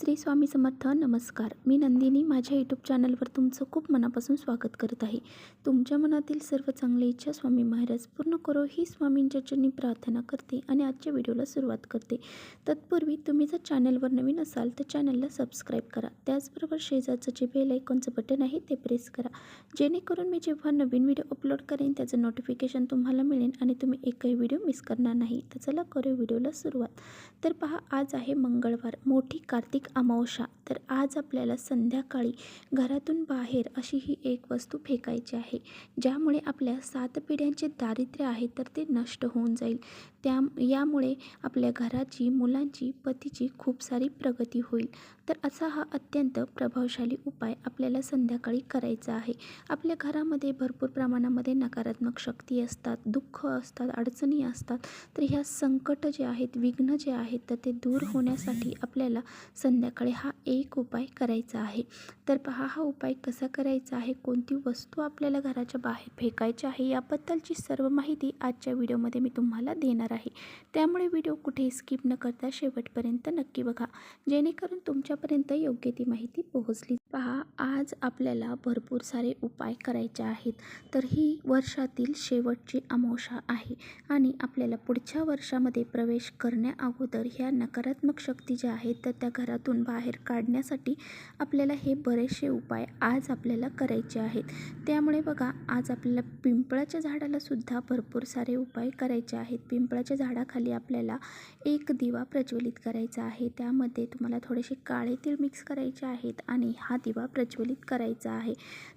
श्री स्वामी समर्थ. नमस्कार. मी नंदिनी. माझ्या यूट्यूब चॅनलवर तुमचं खूप मनापासून स्वागत करत आहे. तुमच्या मनातील सर्व चांगली इच्छा स्वामी महाराज पूर्ण करो ही स्वामींच्या चरणी प्रार्थना करते आणि आजच्या व्हिडिओला सुरुवात करते. तत्पूर्वी तुम्ही जर चॅनलवर नवीन असाल तर चॅनलला सबस्क्राईब करा. त्याचबरोबर शेजारचं जे बेल आयकॉनचं बटन आहे ते प्रेस करा, जेणेकरून मी जेव्हा नवीन व्हिडिओ अपलोड करेन त्याचं नोटिफिकेशन तुम्हाला मिळेल आणि तुम्ही एकही व्हिडिओ मिस करणार नाही. तर चला करू व्हिडिओला सुरुवात. तर पहा, आज आहे मंगळवार, मोठी कार्तिक अमावस्या. तर आज आपल्याला संध्याकाळी घरातून बाहेर अशी ही एक वस्तू फेकायची आहे, ज्यामुळे आपल्या 7 पिढ्यांचे दारिद्र्य आहे तर ते नष्ट होऊन जाईल. यामुळे आपल्या घराची, मुलांची, पतीची खूप सारी प्रगती होईल. तर असा हा अत्यंत प्रभावशाली उपाय आपल्याला संध्याकाळी करायचा आहे. आपल्या घरामध्ये भरपूर प्रमाणामध्ये नकारात्मक शक्ती असतात, दुःख असतात, अडचणी असतात. तर ह्या संकट जे आहेत, विघ्न जे आहेत, तर ते दूर होण्यासाठी आपल्याला संध्याकाळी हा एक उपाय करायचा आहे. तर पहा, हा उपाय कसा करायचा आहे, कोणती वस्तू आपल्याला घराच्या बाहेर फेकायची आहे, याबद्दलची सर्व माहिती आजच्या व्हिडिओमध्ये मी तुम्हाला देणार आहे. त्यामुळे व्हिडिओ कुठेही स्किप न करता शेवटपर्यंत नक्की बघा, जेणेकरून तुमच्यापर्यंत योग्य ती माहिती पोहोचली. पहा, आज आपल्याला भरपूर सारे उपाय करायचे आहेत. तर ही वर्षातील शेवटची अमावस्या आहे आणि आपल्याला पुढच्या वर्षामध्ये प्रवेश करण्याअगोदर ह्या नकारात्मक शक्ती ज्या आहेत तर त्या घरातून बाहेर काढण्यासाठी आपल्याला हे बरेचसे उपाय आज आपल्याला करायचे आहेत. त्यामुळे बघा, आज आपल्याला पिंपळाच्या झाडाला सुद्धा भरपूर सारे उपाय करायचे आहेत. पिंपळाच्या झाडाखाली आपल्याला एक दिवा प्रज्वलित करायचा आहे. त्यामध्ये तुम्हाला थोडेसे काळे तीळ मिक्स करायचे आहेत आणि हा दिवा प्रज्वलित करायचा आहे.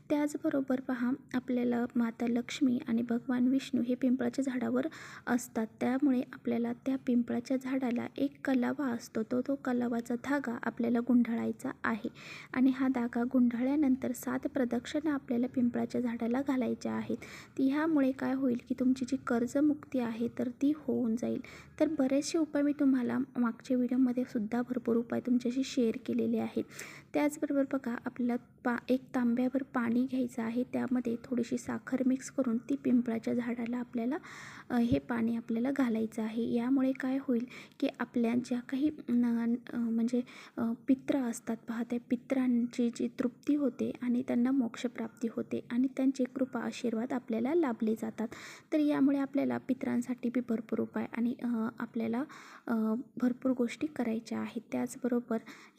त्याचबरोबर पहा, आपल्याला माता लक्ष्मी आणि भगवान विष्णू हे पिंपळाच्या झाडावर असतात. त्यामुळे आपल्याला त्या पिंपळाच्या झाडाला एक कलावा असतो, तो कलावाचा धागा आपल्याला गुंढाळायचा आहे आणि हा धागा गुंढाळल्यानंतर 7 प्रदक्षिणा आपल्याला पिंपळाच्या झाडाला घालायच्या आहेत. ह्यामुळे काय होईल की तुमची जी कर्जमुक्ती आहे तर ती होऊन जाईल. तर बरेचसे उपाय मी तुम्हाला मागच्या व्हिडिओमध्ये सुद्धा भरपूर उपाय तुमच्याशी शेअर केलेले आहेत. त्याचबरोबर बघा, आपल्याला एक तांब्यावर पाणी घ्यायचं आहे. त्यामध्ये थोडीशी साखर मिक्स करून ती पिंपळाच्या झाडाला आपल्याला हे पाणी आपल्याला घालायचं आहे. यामुळे काय होईल की आपल्या ज्या काही म्हणजे पित्र असतात पहा, त्या पित्रांची जी तृप्ती होते आणि त्यांना मोक्षप्राप्ती होते आणि त्यांचे कृपा आशीर्वाद आपल्याला लाभले जातात. तर यामुळे आपल्याला पित्रांसाठी बी भरपूर उपाय आणि आपल्याला भरपूर गोष्टी करायच्या आहेत. त्याचबरोबर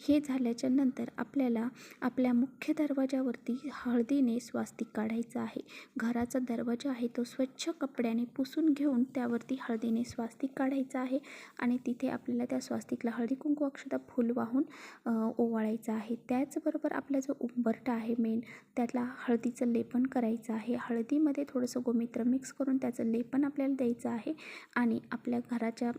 हे झाल्याच्या नंतर आपल्याला आपल्या मुख्य दरवाजावरती हळदीने स्वास्तिक काढायचं आहे. घराचा दरवाजा आहे तो स्वच्छ कपड्याने पुसून घेऊन त्यावरती हळदीने स्वास्तिक काढायचं आहे आणि तिथे आपल्याला त्या स्वास्तिकला हळदी कुंकू अक्षता फूल वाहून ओवाळायचं आहे. त्याचबरोबर आपला जो उंबरठा आहे मेन, त्याला हळदीचं लेपन करायचं आहे. हळदीमध्ये थोडंसं गोमित्र मिक्स करून त्याचं लेपन आपल्याला द्यायचं आहे आणि आपल्या घराच्या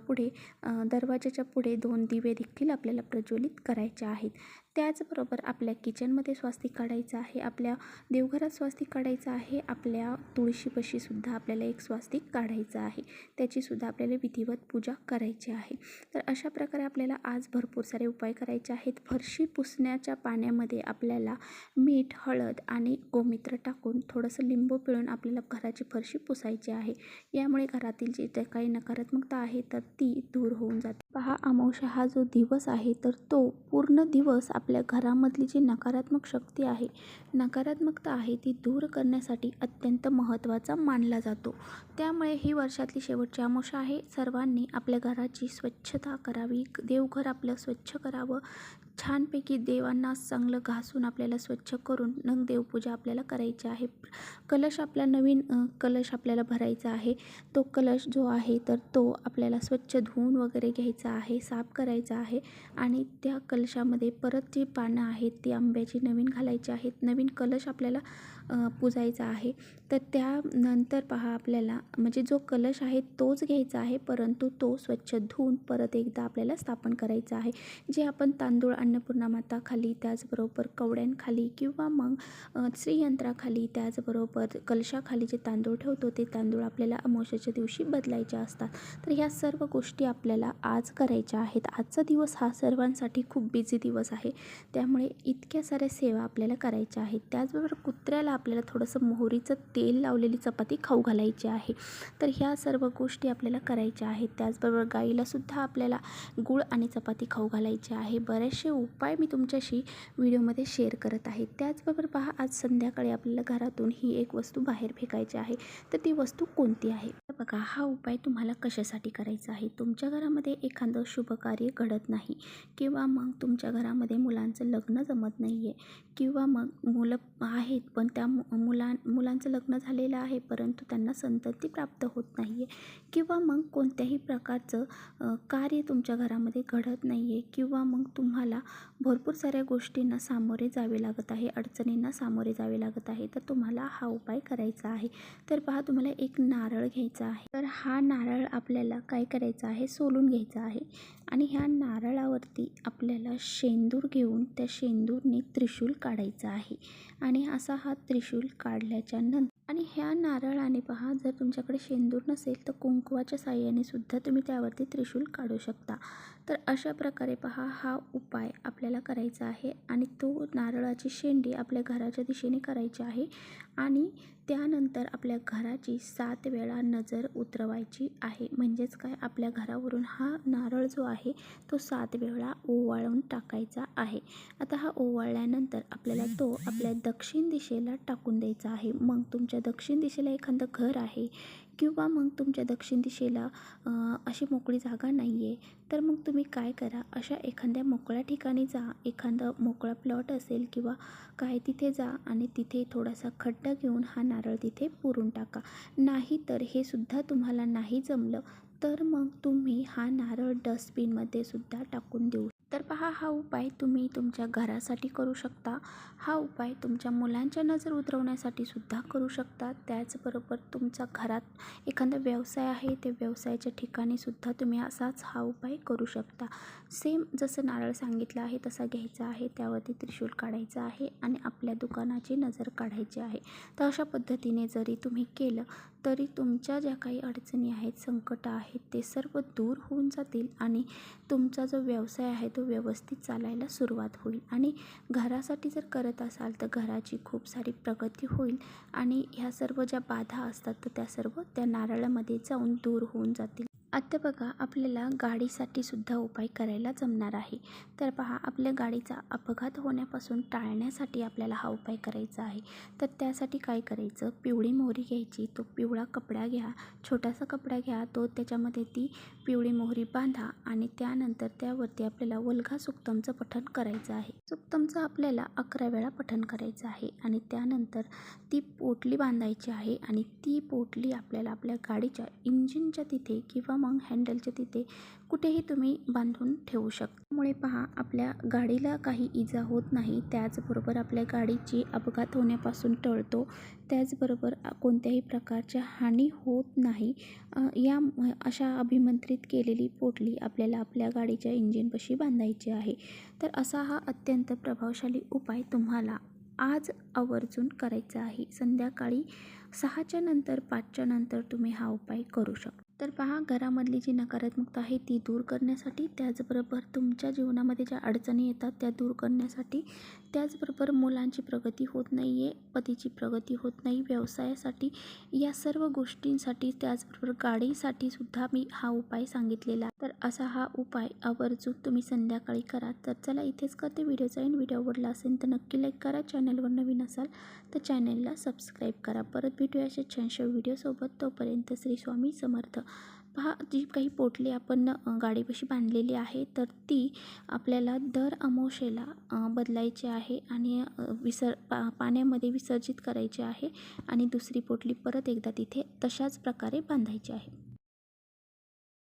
पुढे दरवाजाच्या पुढे 2 दिवे देखील आपल्याला प्रज्वलित करायचे आहेत. त्याचबरोबर आपल्या किचनमध्ये स्वास्तिक काढायचं आहे, आपल्या देवघरात स्वास्तिक काढायचं आहे, आपल्या तुळशीपाशी सुद्धा आपल्याला एक स्वास्तिक काढायचं आहे. त्याचीसुद्धा आपल्याला विधिवत पूजा करायची आहे. तर अशा प्रकारे आपल्याला आज भरपूर सारे उपाय करायचे आहेत. फरशी पुसण्याच्या पाण्यामध्ये आपल्याला मीठ, हळद आणि गोमित्र टाकून थोडंसं लिंबू पिळून आपल्याला घराची फरशी पुसायची आहे. यामुळे घरातील जे काही नकारात्मकता आहे तर ती दूर होऊन जाते. पहा, अमावस्या हा जो दिवस आहे तर तो पूर्ण दिवस आपल्या घरामधली जी नकारात्मक शक्ती आहे, नकारात्मकता आहे, ती दूर करण्यासाठी अत्यंत महत्त्वाचा मानला जातो. त्यामुळे ही वर्षातली शेवटची अमावस्या आहे. सर्वांनी आपल्या घराची स्वच्छता करावी, देवघर आपलं स्वच्छ करावं. छानपैकी देवांना चांगलं घासून आपल्याला स्वच्छ करून मग देवपूजा आपल्याला करायची आहे. कलश आपला नवीन कलश आपल्याला भरायचा आहे. तो कलश जो आहे तर तो आपल्याला स्वच्छ धुवून वगैरे घ्यायचा आहे, साफ करायचा आहे आणि त्या कलशामध्ये परत जी पानं आहेत ती आंब्याची नवीन घालायची आहेत. नवीन कलश आपल्याला पुजायचा आहे. तर त्यानंतर पहा, आपल्याला म्हणजे जो कलश आहे तोच घ्यायचा आहे, परंतु तो स्वच्छ धुवून परत एकदा आपल्याला स्थापन करायचा आहे. जे आपण तांदूळ अन्नपूर्णा माताखाली, त्याचबरोबर कवड्यांखाली किंवा मग श्रीयंत्राखाली, त्याचबरोबर कलशाखाली जे तांदूळ ठेवतो ते तांदूळ आपल्याला अमावस्येच्या दिवशी बदलायचे असतात. तर ह्या सर्व गोष्टी आपल्याला आज आज करायच्या आहेत. आजचा दिवस हा सर्वांसाठी खूप बिझी दिवस आहे, त्यामुळे इतक्या साऱ्या सेवा आपल्याला करायच्या आहेत. त्याचबरोबर कुत्र्याला आपल्याला थोडंसं मोहरीचं तेल लावलेली चपाती खाऊ घालायची आहे. तर ह्या सर्व गोष्टी आपल्याला करायच्या आहेत. त्याचबरोबर गाईलासुद्धा आपल्याला गूळ आणि चपाती खाऊ घालायची आहे. बरेचसे उपाय मी तुमच्याशी व्हिडिओमध्ये शेअर करत आहे. त्याचबरोबर पहा, आज संध्याकाळी आपल्याला घरातून ही एक वस्तू बाहेर फेकायची आहे. तर ती वस्तू कोणती आहे? बघा, हा उपाय तुम्हाला कशासाठी करायचा आहे? तुमच्या घरामध्ये एखादं शुभ कार्य घडत नाही, किंवा मग तुमच्या घरामध्ये मुलांचं लग्न जमत नाही आहे, किंवा मग मुलं आहेत पण त्या मुलांचं लग्न झालेलं आहे परंतु त्यांना संतती प्राप्त होत नाही आहे, किंवा मग कोणत्याही प्रकारचं कार्य तुमच्या घरामध्ये घडत नाही आहे, किंवा मग तुम्हाला भरपूर साऱ्या गोष्टींना सामोरे जावे लागत आहे, अडचणींना सामोरे जावे लागत आहे, तर तुम्हाला हा उपाय करायचा आहे. तर पहा, तुम्हाला एक नारळ घ्यायचा आहे. तर हा नारळ आपल्याला काय करायचा आहे? सोलून घ्यायचा आहे. आणि ह्या नारळावरती आपल्याला शेंदूर घेऊन त्या शेंदूरने त्रिशूल काढायचा आहे. आणि असा हा त्रिशूल काढल्याच्या नंतर आणि ह्या नारळाने पहा, जर तुमच्याकडे शेंदूर नसेल तर कुंकवाच्या साहाय्याने सुद्धा तुम्ही त्यावरती त्रिशूल काढू शकता. तर अशा प्रकारे पहा, हा उपाय आपल्याला करायचा आहे. आणि तो नारळाची शेंडी आपल्या घराच्या दिशेने करायची आहे. आणि त्यानंतर आपल्या घराची 7 वेळा नजर उतरवायची आहे. म्हणजेच काय, आपल्या घरावरून हा नारळ जो आहे तो 7 वेळा ओवाळून टाकायचा आहे. आता हा ओवाळल्यानंतर आपल्याला तो आपल्या दक्षिण दिशेला टाकून द्यायचा आहे. मग तुमच्या दक्षिण दिशेला एखादं घर आहे, किंवा मग तुमच्या दक्षिण दिशेला अशी मोकळी जागा नाही आहे, तर मग तुम्ही काय करा, अशा एखाद्या मोकळ्या ठिकाणी जा. एखादं मोकळा प्लॉट असेल किंवा काय, तिथे जा आणि तिथे थोडासा खड्डा घेऊन हा नारळ तिथे पुरून टाका. नाही तर हे सुद्धा तुम्हाला नाही जमलं तर मग तुम्ही हा नारळ डस्टबिनमध्ये सुद्धा टाकून देऊ. तर पहा, हा उपाय तुम्ही तुमच्या घरासाठी करू शकता. हा उपाय तुमच्या मुलांच्या नजर उतरवण्यासाठी सुद्धा करू शकता. त्याचबरोबर तुमचा घरात एखादा व्यवसाय आहे, ते व्यवसायाच्या ठिकाणी सुद्धा तुम्ही असाच हा उपाय करू शकता. सेम जसं नारळ सांगितलं आहे तसा घ्यायचा आहे, त्यावरती त्रिशूल काढायचं आहे आणि आपल्या दुकानाची नजर काढायची आहे. तर अशा पद्धतीने जरी तुम्ही केलं तरी तुमच्या ज्या काही अडचणी आहेत, संकट आहेत, ते सर्व दूर होऊन जातील आणि तुमचा जो व्यवसाय आहे तो व्यवस्थित चालायला सुरुवात होईल. आणि घरासाठी जर करत असाल तर घराची खूप सारी प्रगती होईल आणि ह्या सर्व ज्या बाधा असतात तर त्या सर्व त्या नारळामध्ये जाऊन दूर होऊन जातील. आता बघा, आपल्याला गाडीसाठी सुद्धा उपाय करायला जमणार आहे. तर पहा, आपल्या गाडीचा अपघात होण्यापासून टाळण्यासाठी आपल्याला हा उपाय करायचा आहे. तर त्यासाठी काय करायचं, पिवळी मोहरी घ्यायची. तो पिवळा कपडा घ्या, छोटासा कपडा घ्या, तो त्याच्यामध्ये ती पिवळी मोहरी बांधा आणि त्यानंतर त्यावरती आपल्याला वल्घा सुक्तमचं पठण करायचं आहे. सुक्तमचं आपल्याला 11 वेळा पठण करायचं आहे. आणि त्यानंतर ती पोटली बांधायची आहे आणि ती पोटली आपल्याला आपल्या गाडीच्या इंजिनच्या तिथे किंवा मग हँडलच्या तिथे कुठेही तुम्ही बांधून ठेवू शकता. त्यामुळे पहा, आपल्या गाडीला काही इजा होत नाही, त्याचबरोबर आपल्या गाडीची अपघात होण्यापासून टळतो, त्याचबरोबर कोणत्याही प्रकारच्या हानी होत नाही. अशा अभिमंत्रित केलेली पोटली आपल्याला आपल्या गाडीच्या इंजिनपाशी बांधायची आहे. तर असा हा अत्यंत प्रभावशाली उपाय तुम्हाला आज आवर्जून करायचा आहे. संध्याकाळी 6च्या नंतर 5च्या नंतर तुम्ही हा उपाय करू शकता. तर पहा, घरामधली जी नकारात्मकता आहे ती दूर करण्यासाठी, त्याचबरोबर तुमच्या जीवनामध्ये ज्या अडचणी येतात त्या दूर करण्यासाठी, त्याचबरोबर मुलांची प्रगती होत नाही आहे, पतीची प्रगती होत नाही, व्यवसायासाठी, या सर्व गोष्टींसाठी, त्याचबरोबर गाडीसाठी सुद्धा मी हा उपाय सांगितलेला. तर असा हा उपाय आवर्जून तुम्ही संध्याकाळी करा. तर चला, इथेच करते व्हिडिओचा एंड. व्हिडिओ आवडला असेल तर नक्की लाईक करा. चॅनलवर नवीन असाल तर चॅनलला सबस्क्राईब करा. परत भेटूया अशा छानशा व्हिडिओसोबत. तोपर्यंत श्री स्वामी समर्थ. पहा, जी काही पोटली आपण गाडीपाशी बांधलेली आहे तर ती आपल्याला दर अमावस्येला बदलायची आहे आणि पाण्यामध्ये विसर्जित करायची आहे आणि दुसरी पोटली परत एकदा तिथे तशाच प्रकारे बांधायची आहे.